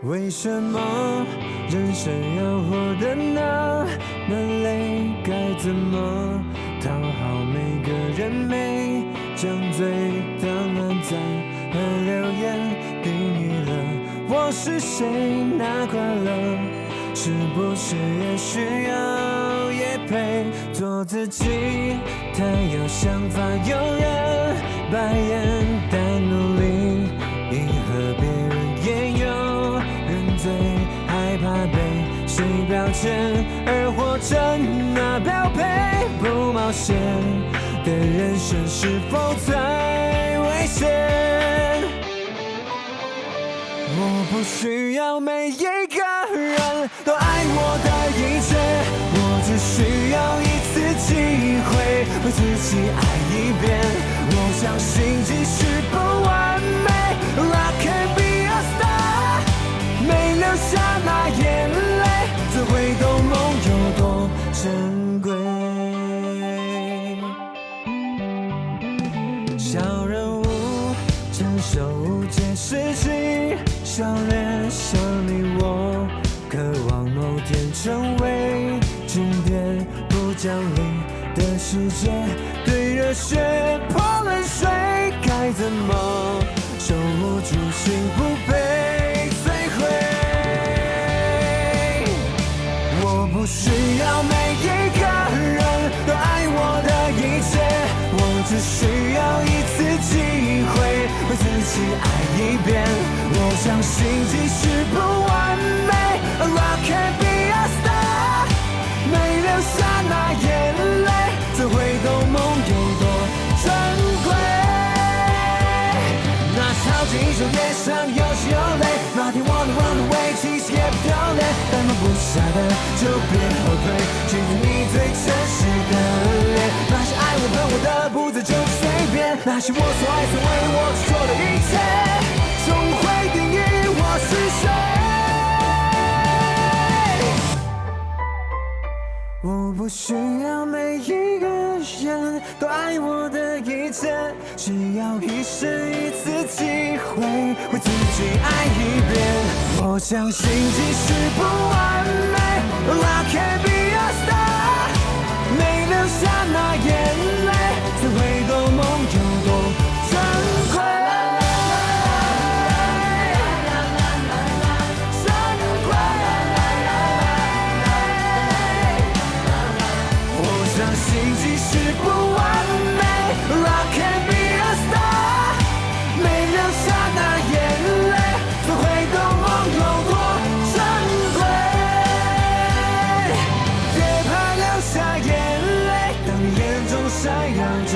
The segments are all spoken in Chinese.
为什么人生要活得那么累？该怎么讨好每个人？每张嘴的暗赞和留言，定义了我是谁。那快乐是不是也需要业配？做自己，太有想法，有人白眼，但努力迎合别人，也有人最害怕被谁标签，而活成那标配。不冒险的人生是否太危险？我不需要每一个人都爱我的一切，我只需要一次机会为自己爱一遍。我相信即使不完美 I can be a star， 没流下那眼泪，怎会懂梦有多珍贵。小人物承受无解事情，笑脸像你我，渴望某天成为经典，不讲理的世界，对热血泼冷水，该怎么守护住心不被摧毁？我不需要每一个人都爱我的一切，我只需要一次机会为自己爱一遍。我相信即使不完美 I can be a star， 没流下那眼泪，怎会懂梦有多珍贵？那超级英雄也想有血有泪，哪天我能 run away， 其实也不丢脸，但放不下的就别后退，记住你最真实的脸。那些爱我恨我的不再就随便，那些我所爱所为我所做的一切，总会定义我是谁。我不需要每一个人都爱我的一切，只要一生一次机会为自己爱一遍。我相信即使不完美 I can be a star， 没流下那眼泪，怎会懂梦有多珍贵？即使不完美 I can be a star， 没流下那眼泪，怎会懂梦有多珍贵？别怕流下眼泪，当你眼中闪耀着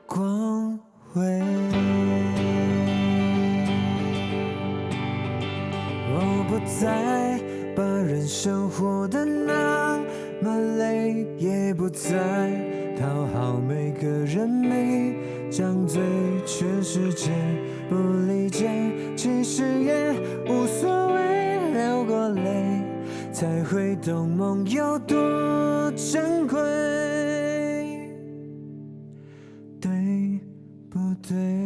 光辉。我不再把人生活得那么累，也不再讨好每个人，每张嘴全世界不理解，其实也无所谓，流过泪才会懂梦有多珍贵，对不对？